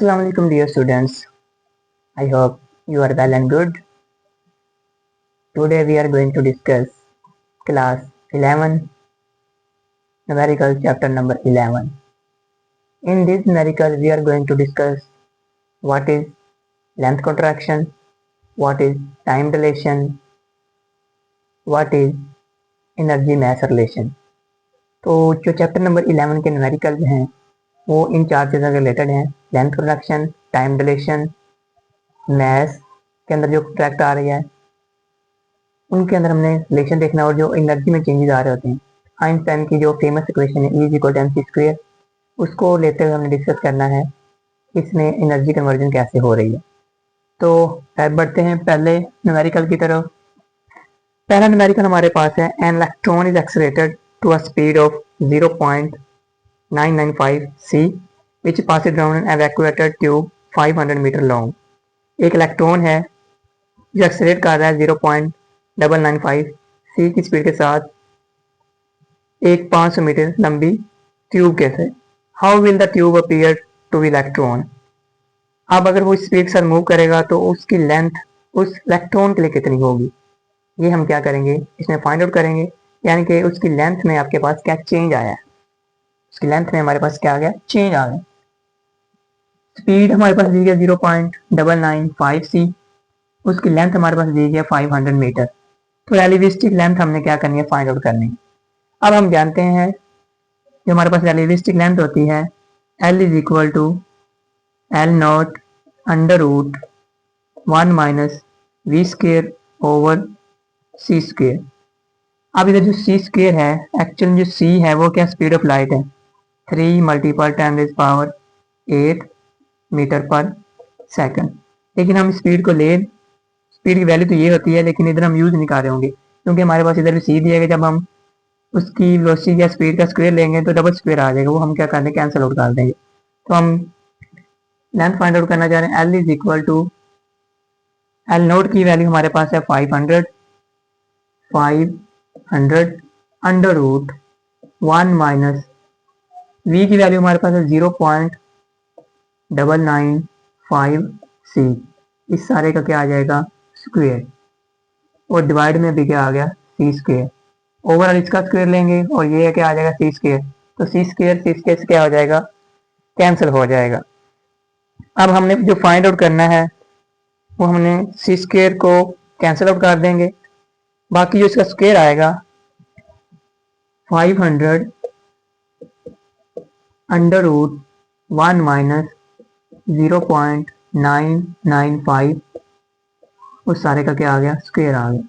Assalamu alaikum dear students. I hope you are well and good. Today we are going to discuss class 11 numerical chapter number 11. In this numerical we are going to discuss what is length contraction, what is time dilation, what is energy mass relation. तो जो chapter number 11 के numerical हैं वो इन चार चीज़ों से related हैं। Length contraction, time deletion, math के अंदर जो ट्रैक्ट आ रही है उनके अंदर हमने रिलेशन देखना और जो एनर्जी में चेंजेस आ रहे होते हैं। आइंस्टाइन की जो फेमस इक्वेशन है E=mc², उसको लेते हुए हमने डिस्कस करना है इसमें एनर्जी कन्वर्जन कैसे हो रही है। तो अब बढ़ते हैं पहले न्यूमेरिकल की तरफ। पहला न्यूमेरिकल हमारे पास है an electron is accelerated to a speed of 0.995 c which passes down an evacuated tube 500 metre long. एक इलेक्ट्रॉन है जो एक्सेलरेट कर रहा है 0.995 c की स्पीड के साथ एक 500 मीटर लंबी ट्यूब के से। How will the tube appear two electron. अब अगर वो स्पीड के साथ मूव करेगा तो उसकी लेंथ उस इलेक्ट्रॉन के लिए कितनी होगी, ये हम क्या करेंगे इसमें फाइंड आउट करेंगे। यानी कि उसकी लेंथ में आपके पास क्या चेंज आया है, उसकी लेंथ में हमारे पास क्या आ गया, चेंज आ गया। स्पीड हमारे पास दी गई 0.995 c, उसकी लेंथ हमारे पास दी गई 500 मीटर। तो रेलिविस्टिक लेंथ हमने क्या करनी है, फाइंड आउट करनी है। अब हम जानते हैं जो हमारे पास रेलिविस्टिक लेंथ होती है L is equal to L0 under root 1 minus v² over c²। अब इधर जो c² है, एक्चुअली जो c है वो क्या, स्पीड ऑफ लाइट है, 3 मल्टीपल 10⁸ मीटर पर सेकंड। लेकिन हम स्पीड को ले, स्पीड की वैल्यू तो ये होती है लेकिन इधर हम यूज़ नहीं कर रहे होंगे क्योंकि हमारे पास इधर भी c दिया गया। जब हम उसकी वेलोसिटी या स्पीड का स्क्वायर लेंगे तो डबल स्क्वायर आ जाएगा, वो हम क्या कर देंगे, कैंसिल आउट कर देंगे। तो हम लेंथ फाइंड आउट करना चाह रहे हैं। L is equal to L0 की वैल्यू हमारे पास है 500 अंडर रूट 1 माइनस v की वैल्यू हमारे पास है 0.995 c। इस सारे का क्या आ जाएगा, स्क्वायर, और डिवाइड में भी क्या आ गया, c²। ओवरऑल इसका स्क्वायर लेंगे और ये क्या आ जाएगा, c²। तो c² से क्या हो जाएगा, कैंसिल हो जाएगा। अब हमने जो फाइंड आउट करना है वो हमने c² को कैंसिल आउट कर देंगे, बाकी जो इसका स्क्वायर आएगा 500 अंडर रूट 1 माइनस 0.995, उस सारे का क्या आ गया, स्क्वायर आ गया।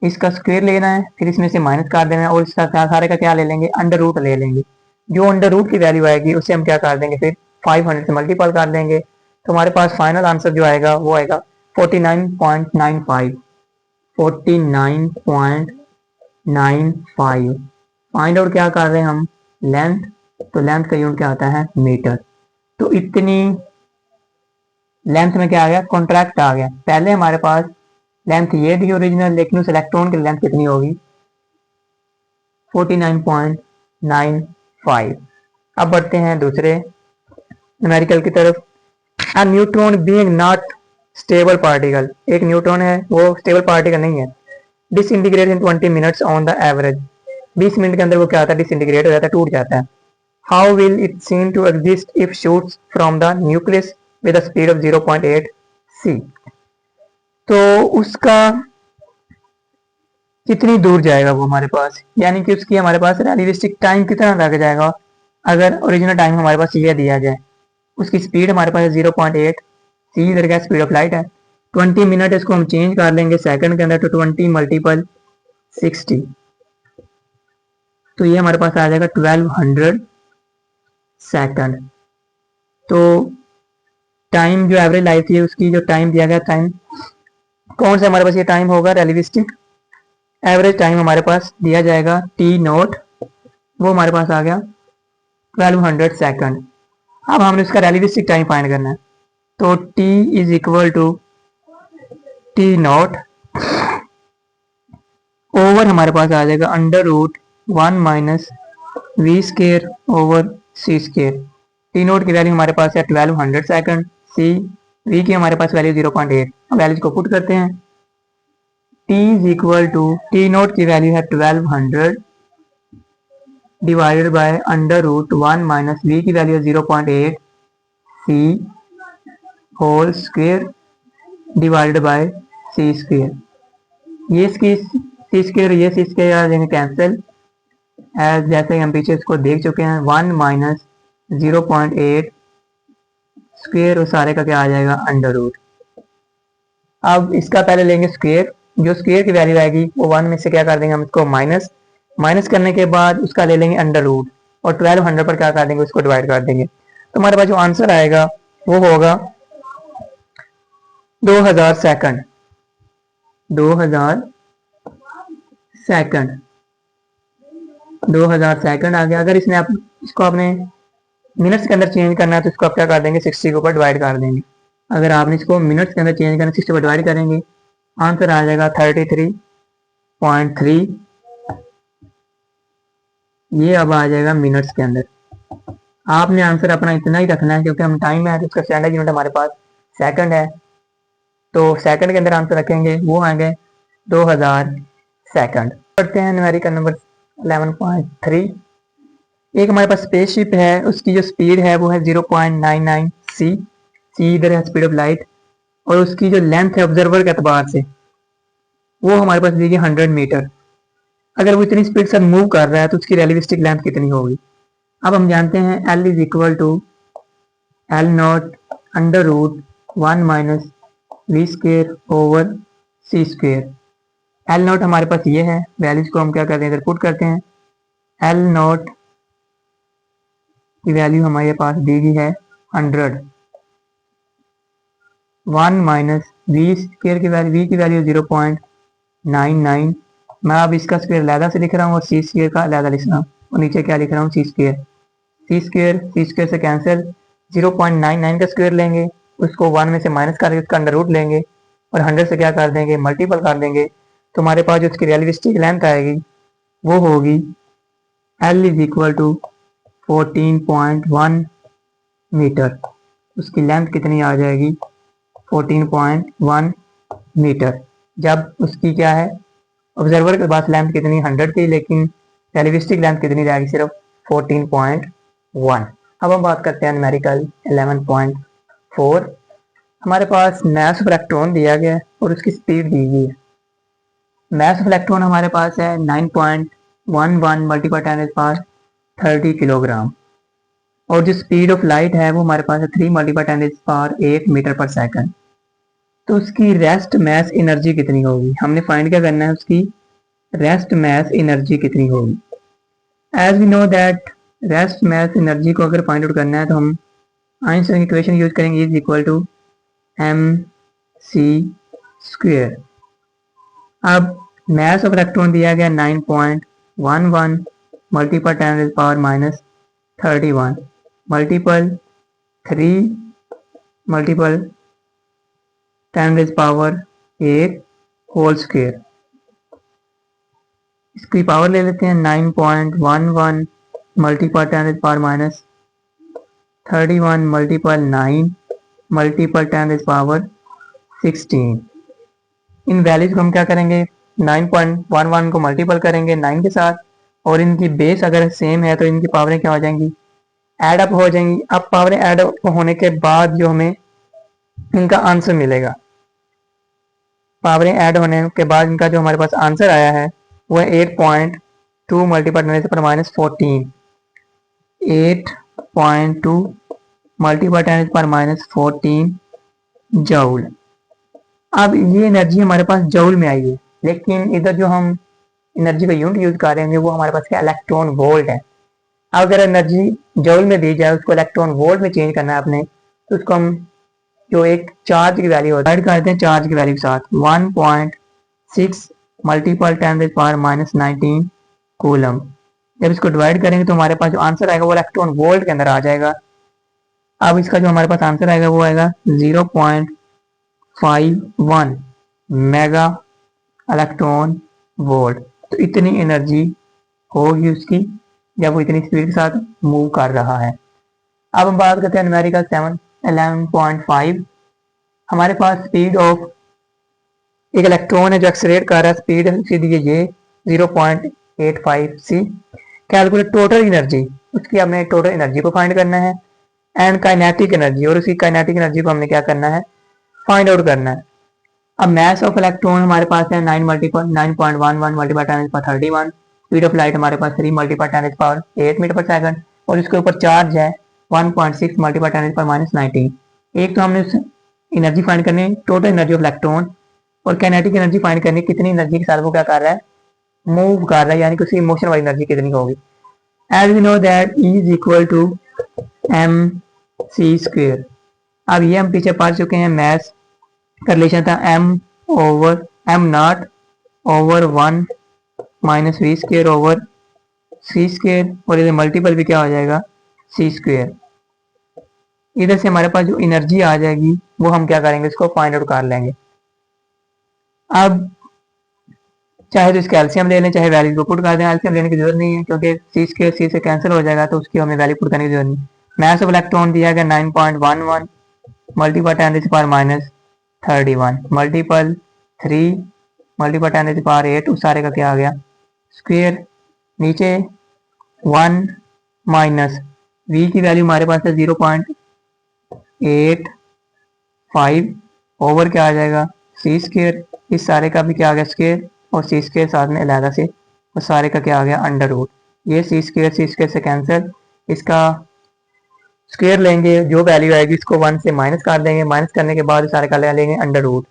इसका स्क्वायर लेना है, फिर इसमें से माइनस कर देना है और इसका सारे का क्या ले लेंगे, अंडर रूट ले लेंगे। जो अंडर रूट की वैल्यू आएगी उसे हम क्या कर देंगे, फिर 500 से मल्टीपल कर देंगे। तो हमारे पास फाइनल आंसर जो आएगा वो आएगा 49.95। 49.95। फाइंड आउट क्या कर रहे हैं हम, लेंथ, तो लेंथ का यूनिट क्या आता है, मीटर। तो इतनी लेंथ में क्या आ गया, कॉन्ट्रैक्ट आ गया। पहले हमारे पास लेंथ ये थी ओरिजिनल, लेकिन उस इलेक्ट्रॉन की लेंथ कितनी होगी, 49.95। अब बढ़ते हैं दूसरे न्यूमेरिकल की तरफ। A neutron being not stable particle, एक न्यूट्रॉन है वो स्टेबल पार्टिकल नहीं है। Disintegrate in 20 minutes on the average, 20 minute के अंदर वो क्या होता है, डिसइंटीग्रेट हो जाता है, टूट जाता है। How will it seem to exist if shoots from the nucleus with a speed of 0.8 c। तो उसका कितनी दूर जाएगा वो हमारे पास, यानी कि उसकी हमारे पास रियलिस्टिक टाइम कितना लग जाएगा अगर ओरिजिनल टाइम हमारे पास ये दिया जाए। उसकी स्पीड हमारे पास 0.8 c इधर का स्पीड ऑफ लाइट है, 20 मिनट इसको हम चेंज कर लेंगे सेकंड के अंदर, तो 20 मल्टीपल 60, तो ये हमारे पास आ जाएगा 1200 सेकंड। तो टाइम जो एवरेज लाइफ थी उसकी जो टाइम दिया गया, टाइम कौन सा हमारे पास ये टाइम होगा, रियलिस्टिक एवरेज टाइम हमारे पास दिया जाएगा T0, वो हमारे पास आ गया 1200 सेकंड। अब हमने उसका रियलिस्टिक टाइम फाइंड करना है, तो T is equal to T0 over हमारे पास आ जाएगा under root 1 minus v² over c²। T note की वैल्यू हमारे पास है 1200 सेकंड। सी वी की हमारे पास वैल्यू 0.8। अब वैल्यूज को पुट करते हैं। T is equal to T note की वैल्यू है 1200 divided by under root 1 minus V की वैल्यू है 0.8 C whole square divided by C square. ये इसकी सी स्क्वेयर ये सी स्क्वेयर आ जाएंगे कैंसिल। एज जैसे हम पीछे इसको देख चुके हैं 1 माइनस 0.8 स्क्वेयर और सारे का क्या आ जाएगा अंडर रूट। अब इसका पहले लेंगे स्क्वेयर। जो स्क्वेयर की वैल्यू आएगी वो 1 में से क्या कर देंगे हम इसको माइनस। माइनस करने के बाद उसका ले लेंगे अंडर रूट और 1200 पर क्या कर देंगे उसको डिवाइड कर देंगे। तो हमारे पास जो आंसर आएगा वो होगा 2000 सेकंड। 2000 सेकंड 2000 सेकंड आ गया। अगर इसमें आप इसको आपने मिनट्स के अंदर चेंज करना है तो इसको आप क्या कर देंगे 60 के ऊपर डिवाइड कर देंगे। अगर आपने इसको मिनट्स के अंदर चेंज करना 60 पर डिवाइड करेंगे आंसर आ जाएगा 33.3। ये अब आ जाएगा मिनट्स के अंदर। आपने आंसर अपना इतना ही रखना है क्योंकि हम टाइम है तो उसका स्टैंडर्ड यूनिट हमारे पास सेकंड है। तो सेकंड के अंदर आंसर रखेंगे वो आएंगे 2000 सेकंड। पढ़ते हैं न्यूमेरिकल नंबर 11.3। एक हमारे पास स्पेसशिप है उसकी जो स्पीड है वो है 0.99 सी। सी इधर है स्पीड ऑफ लाइट और उसकी जो लेंथ है ऑब्जर्वर के एतबार से वो हमारे पास दी गई 100 मीटर। अगर वो इतनी स्पीड से मूव कर रहा है तो उसकी रियलिस्टिक लेंथ कितनी होगी। अब हम जानते हैं L is equal to L naught under root 1 minus V square over C square. L naught हमारे पास ये है। वैल्यूज को हम क्या करते हैं इधर पुट करते हैं। एल नॉट की वैल्यू हमारे पास दी गई है 100। 1 माइनस वी स्क्वेयर की वैल्यू वी की वैल्यू 0.99। मैं अब इसका स्क्वेयर अलहदा से लिख रहा हूँ और सी स्क्वेयर का अलहदा लिख रहा हूँ और नीचे क्या लिख रहा हूँ सी स्क्वेयर। सी स्क्वेयर से कैंसिल 0.99 का स्क्वेयर लेंगे उसको 1 में से माइनस करके उसका अंडर रूट लेंगे और 100 से क्या कर देंगे मल्टीपल कर देंगे। तो हमारे पास जो उसकी रियलिस्टिक लेंथ आएगी वो होगी L is equal to 14.1 metre. उसकी लेंथ कितनी आ जाएगी 14.1 मीटर। जब उसकी क्या है ऑब्जर्वर के पास लेंथ कितनी 100 थी लेकिन रियलिस्टिक लेंथ कितनी रहेगी सिर्फ 14.1। अब हम बात करते हैं न्यूमेरिकल 11.4। हमारे पास मास ऑफ इलेक्ट्रॉन दिया गया है और उसकी स्पीड दी गई है। मास ऑफ इलेक्ट्रॉन हमारे पास है 9.11 मल्टीपल 10⁻30 किलोग्राम और जो स्पीड ऑफ लाइट है वो हमारे पास है 3 मल्टीपल 10⁸ मीटर पर सेकंड। तो उसकी रेस्ट मैस एनर्जी कितनी होगी हमने फाइंड क्या करना है उसकी रेस्ट मैस एनर्जी कितनी होगी। As we know that rest mass energy को अगर फाइंड आउट करना है तो हम आइंस्टाइन की इक्वेशन यूज करेंगे is equal to M C square. अब मैस ऑफ इलेक्ट्रॉन दिया गया 9.11 multiple 10⁻31 multiple 3 multiple 10⁻8 whole square. इसकी पावर ले लेते हैं 9.11 मल्टीपल 10⁻31 मल्टीपल 9 मल्टीपल 10⁻16। इन वैल्यूज को हम क्या करेंगे 9.11 को मल्टीपल करेंगे 9 के साथ और इनकी बेस अगर सेम है तो इनकी पावरें क्या हो जाएंगी ऐड अप हो जाएंगी। अब पावरें ऐड अप होने के बाद जो हमें इनका आंसर मिलेगा पावरें ऐड होने के बाद इनका जो हमारे पास आंसर आया है वो है 8.2 मल्टीपल 10⁻14। 8.2 multiple 10⁻14 joule. अब ये एनर्जी हमारे पास जूल में आई है लेकिन इधर जो हम एनर्जी का यूनिट यूज कर रहे हैं वो हमारे पास क्या इलेक्ट्रॉन वोल्ट है। अगर एनर्जी जूल में दी जाए उसको इलेक्ट्रॉन वोल्ट में चेंज करना है आपने तो उसको हम जो एक चार्ज की वैल्यू होता है करते हैं चार्ज की वैल्यू के साथ 1.6 मल्टीपल 10⁻19 कूलम। जब इसको डिवाइड करेंगे तो हमारे पास जो आंसर आएगा वो इलेक्ट्रॉन वोल्ट के अंदर आ जाएगा। अब इसका जो हमारे पास आंसर आएगा वो आएगा 0.51 मेगा इलेक्ट्रॉन वोल्ट। तो इतनी एनर्जी होगी उसकी जब वो इतनी स्पीड के साथ मूव कर रहा है। अब हम बात करते हैं न्यूमेरिकल 11.5। हमारे पास स्पीड ऑफ एक इलेक्ट्रॉन है जो एक्सलेरेट कर रहा है, स्पीड सी दी ये 0.85 सी। कैलकुलेट टोटल एनर्जी, उसकी हमने टोटल एनर्जी को फाइंड करना है, एंड काइनेटिक एनर्जी, और उसी काइनेटिक एनर्जी को हमने क्या करना है, फाइंड आउट करना है। अब मैस ऑफ इलेक्ट्रॉन हमारे पास है 9.11 मल्टीप्लाई 10⁻31, स्पीड ऑफ लाइट हमारे पास 3 मल्टीप्लाई 10⁸ मीटर पर सेकंड, और इसके ऊपर चार्ज है 1.6 मल्टीप्लाई 10⁻19। एक तो हमने एनर्जी फाइंड करनी है, टोटल एनर्जी ऑफ इलेक्ट्रॉन, और काइनेटिक एनर्जी फाइंड करनी है, कितनी एनर्जी के साथ वो क्या कर रहा है, मूव कर रहा है, यानी कि उसकी मोशन वाली एनर्जी कितनी होगी। As we know that E is equal to mc²। अब ये हम पीछे पढ़ चुके हैं, मैथ का रिलेशन था m/m0/1 - v²/c², और इधर मल्टीपल भी क्या हो जाएगा, c²। इधर से हमारे पास जो एनर्जी आ जाएगी वो हम क्या करेंगे, इसको फाइंड आउट कर लेंगे। अब चाहे तो इसका एलसीएम ले लें, चाहे वैल्यू को पुट कर दें, एलसीएम लेने की जरूरत नहीं है क्योंकि c² c से कैंसिल हो जाएगा, तो उसकी हमें वैल्यू पुट करने की जरूरत नहीं। मैस ऑफ इलेक्ट्रॉन दिया गया 9.11 मल्टीप्लाई 10⁻31 मल्टीपल 3 मल्टीप्लाई 10⁸ उस सारे का क्या आ गया, स्क्वेयर। नीचे 1 माइनस v की वैल्यू हमारे पास है 0.85 ओवर क्या आ जाएगा, c²। इस सारे का भी क्या आ गया, स्क्वेयर, और c² साथ में अलहदा से, और सारे का क्या आ गया, अंडर रूट। ये c² से कैंसिल, इसका स्क्वेयर लेंगे, जो वैल्यू आएगी इसको 1 से माइनस कर देंगे, माइनस करने के बाद सारे का ले लेंगे अंडर रूट।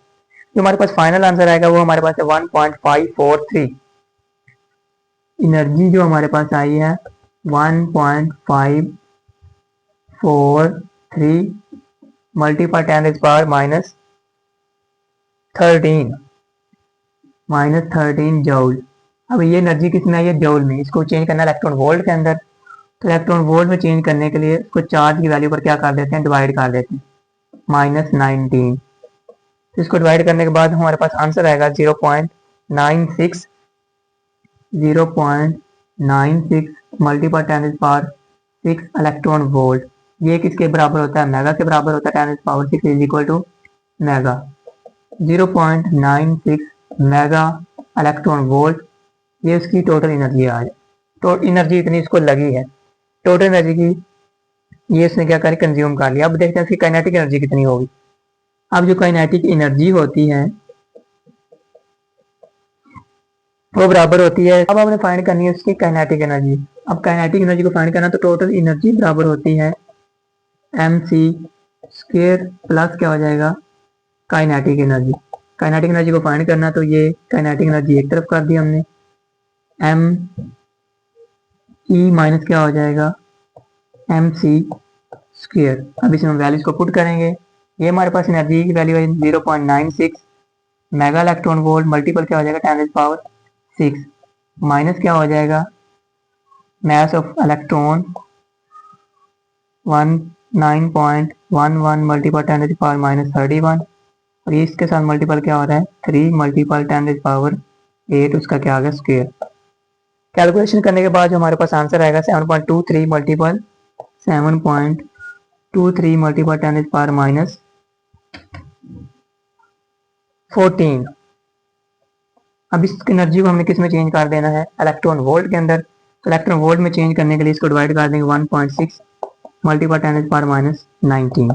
जो हमारे पास फाइनल आंसर आएगा वो हमारे पास है 1.543। एनर्जी जो हमारे पास आई है 1.543 मल्टीप्लाई 10⁻13 जूल। अब ये एनर्जी किसमें आई है, जूल में। इसको चेंज करना है इलेक्ट्रॉन वोल्ट के अंदर, तो इलेक्ट्रॉन वोल्ट में चेंज करने के लिए इसको चार्ज की वैल्यू पर क्या कर देते हैं, डिवाइड कर देते हैं, -19। तो इसको डिवाइड करने के बाद हमारे पास आंसर आएगा 0.96 मल्टीप्लाई 10⁻6 इलेक्ट्रॉन वोल्ट। ये किसके बराबर होता है, मेगा के बराबर होता है। 10⁻6 is equal to mega, 0.96 mega electron volt. ये उसकी टोटल एनर्जी आ जाए, तो एनर्जी इतनी इसको लगी है, टोटल एनर्जी की ये इसने क्या करी, कंज्यूम कर लिया। अब देखते हैं इसकी काइनेटिक एनर्जी कितनी होगी। अब जो काइनेटिक एनर्जी होती है वो बराबर होती है, अब आपने फाइंड करनी है उसकी काइनेटिक एनर्जी। अब काइनेटिक एनर्जी को फाइंड करना, तो टोटल एनर्जी बराबर होती है mc² प्लस क्या हो जाएगा, काइनेटिक एनर्जी। काइनेटिक एनर्जी को फाइंड करना, तो ये काइनेटिक एनर्जी एक तरफ कर दी हमने, m e माइनस क्या हो जाएगा, mc²। अब इसमें वैल्यूज को पुट करेंगे। ये हमारे पास एनर्जी की वैल्यू है 0.96 मेगा इलेक्ट्रॉन वोल्ट मल्टीपल क्या हो जाएगा 10⁻6 माइनस क्या हो जाएगा, मैस ऑफ इलेक्ट्रॉन 19.11 मल्टीपल 10⁻31, और ये इसके साथ मल्टीपल क्या हो रहा है, 3 मल्टीपल 10⁸, उसका क्या आ गया, स्क्वेयर। कैलकुलेशन करने के बाद जो हमारे पास आंसर आएगा 7.23 मल्टीपल 10⁻14। अब इस एनर्जी को हमने किस में चेंज कर देना है, इलेक्ट्रॉन वोल्ट के अंदर। तो इलेक्ट्रॉन वोल्ट में चेंज करने के लिए इसको डिवाइड कर देंगे 1.6 मल्टीपल 10⁻19।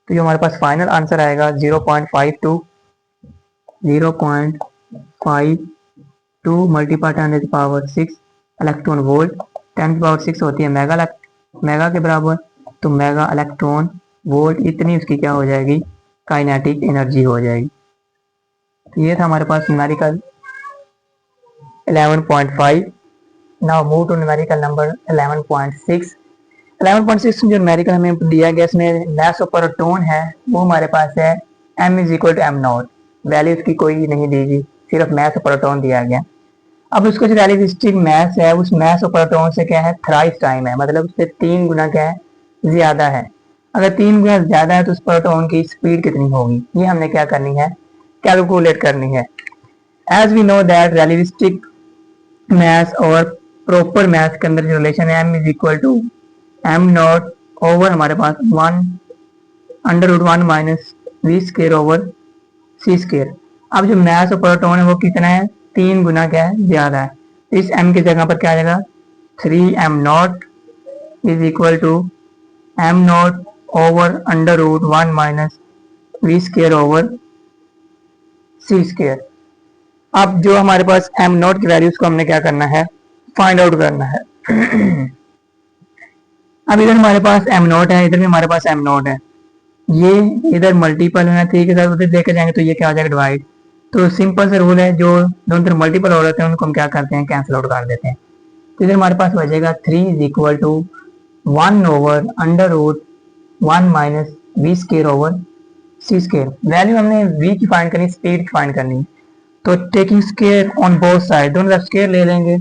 तो जो हमारे पास फाइनल आंसर आएगा 0.52 मल्टीपल 10⁻6 इलेक्ट्रॉन वोल्ट। 10⁻6 होती है मेगा के बराबर, तो मेगा इलेक्ट्रॉन वोल्ट, इतनी उसकी क्या हो जाएगी, काइनेटिक एनर्जी हो जाएगी। तो ये था हमारे पास numerical 11.5। Now move to numerical number 11.6। 11.6 जो न्यूमेरिकल हमें दिया गया, इसमें मैस ऑफ प्रोटॉन है वो हमारे पास है m is equal to m0। Value इसकी कोई नहीं दी गई, सिर्फ मैस ऑफ प्रोटॉन दिया गया। अब उसका जो रिलेटिविस्टिक मैस है, उस मैस ऑफ प्रोटॉन से क्या है, थ्राइस टाइम है, मतलब उससे 3 गुना क्या है, ज्यादा है। अगर 3 गुना ज्यादा है तो उस प्रोटॉन की स्पीड कितनी होगी, ये हमने क्या करनी है, कैलकुलेट करनी है। As we know that relativistic mass और प्रॉपर मैस के अंदर जो रिलेशन है m is equal to m0 over हमारे पास 1 √1 minus V square over C square. अब जो मास ऑफ प्रोटॉन है वो कितना है, 3 गुना क्या है, ज्यादा है। इस m की जगह पर क्या आ जाएगा, 3m0 is equal to m0 over √1 minus V square over C square. अब जो हमारे पास m0 की वैल्यूज को हमने क्या करना है, फाइंड आउट करना है। अब इधर हमारे पास m0 है, इधर भी हमारे पास m0 है, ये इधर मल्टीपल है 3 के साथ उधर देखे जाएंगे तो ये क्या हो जाएगा, डिवाइड। तो सिंपल सा रूल है, जो दोनों तरफ मल्टीपल हो रहे हैं उनको हम क्या करते हैं, कैंसिल आउट कर देते हैं। तो इधर हमारे पास बचेगा 3 is equal to 1 over √1 minus V square over C square. Value हमने v की फाइंड करनी, स्पीड की फाइंड करनी, तो taking square on both side, दोनों तरफ स्केयर ले लेंगे।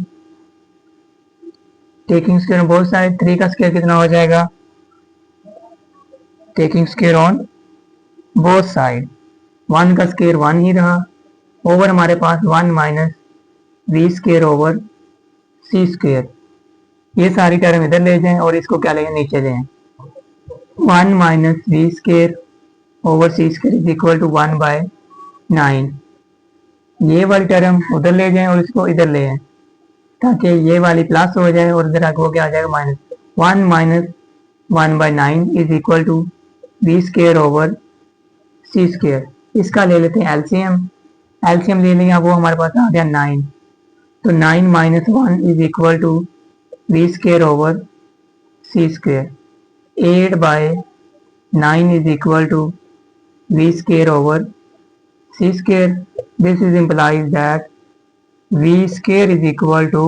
Taking square on both side, 3 का स्केयर कितना हो जाएगा, taking square on both side, 1 का स्केयर 1 ही रहा, ओवर हमारे पास 1 minus V square over C square. ये सारी टर्म इधर ले जाएं और इसको क्या लेंगे, नीचे लें। 1 minus V square over C square is equal to 1/9। ये वाली टर्म उधर ले जाएं और इसको इधर ले आए ताकि ये वाली प्लस हो जाए और इधर आगे वो क्या आ जाएगा, minus. 1 minus 1/9 is equal to V square over C square. इसका ले लेते हैं एलसीएम, एलसीएम ले लेंगे, वो हमारे पास आ गया 9। तो 9 minus 1 is equal to V square over C square. 8/9 is equal to v square over c square. This is implies that v square is equal to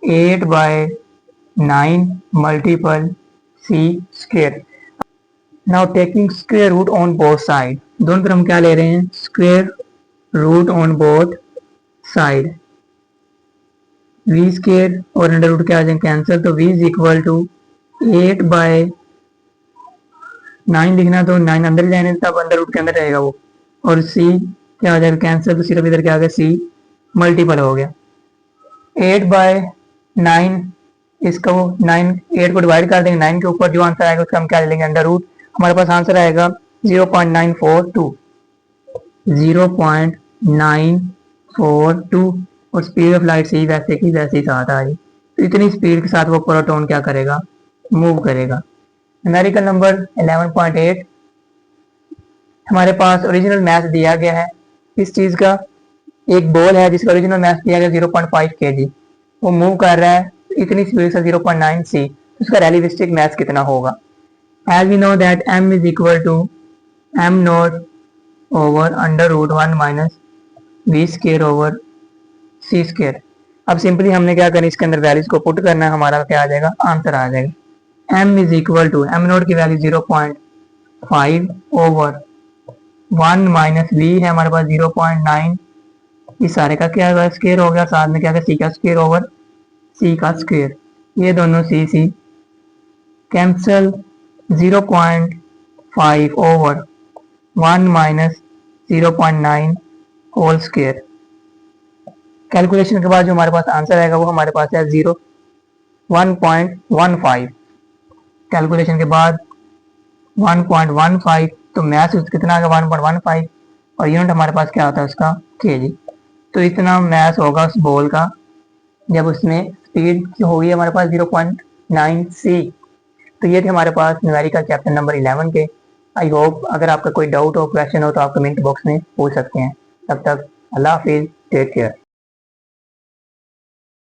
8/9 multiple c square. Now taking square root on both side, दोनों तरफ हम क्या ले रहे हैं, square root on both side। v square और under root क्या आ जाएंगे, कैंसिल, तो v is equal to 8/9 लिखना, तो 9 अंदर जाने तब अंडर रूट के अंदर रहेगा वो, और c क्या हो जाएगा, कैंसिल, तो सिर्फ इधर क्या आ गया, c मल्टीपल हो गया। 8/9 इसका वो 8 को डिवाइड कर देंगे 9 के ऊपर, जो आंसर आएगा उसका हम क्या ले लेंगे, अंडर रूट। हमारे पास आंसर आएगा 0.942, 0.942, और स्पीड ऑफ लाइट से वैसे की वैसे ही साथ आ रही। तो इतनी स्पीड के साथ वो प्रोटॉन क्या करेगा, मूव करेगा। न्यूमेरिकल नंबर 11.8, हमारे पास ओरिजिनल मास दिया गया है इस चीज का, एक बॉल है जिसका ओरिजिनल मास दिया गया 0.5 kg, वो मूव कर रहा है इतनी स्पीड से 0.9 c, उसका रेलिस्टिक मास कितना होगा। As we know that m is equal to m0 over √1 minus V square over C square. अब सिंपली हमने क्या करना, इसके अंदर वैल्यूज को पुट करना है, हमारा क्या आ जाएगा, आंसर आ जाएगा। m is equal to m0 की वैल्यू 0.5 ओवर 1 माइनस v है हमारे पास 0.9, इस सारे का क्या होगा, स्क्वायर हो गया, साथ में क्या है, c का स्क्वायर ओवर c का स्क्वायर, ये दोनों c cancel. 0.5 over 1 minus 0.9 whole square. Calculation के बाद जो हमारे पास आंसर आएगा वो हमारे पास है 1.15। कैलकुलेशन के बाद 1.15, तो मैथ कितना आ गया, 1.15, और यूनिट हमारे पास क्या होता है उसका, kg। तो इतना मैथ होगा उस बॉल का जब उसमें स्पीड होगी हमारे पास 0.9 c। तो ये थे हमारे पास न्यूमेरिकल चैप्टर नंबर 11 के। आई होप अगर आपका कोई डाउट हो, क्वेश्चन हो, तो आप कमेंट बॉक्स में पूछ सकते हैं। तब तक अल्लाह हाफिज़, टेक केयर।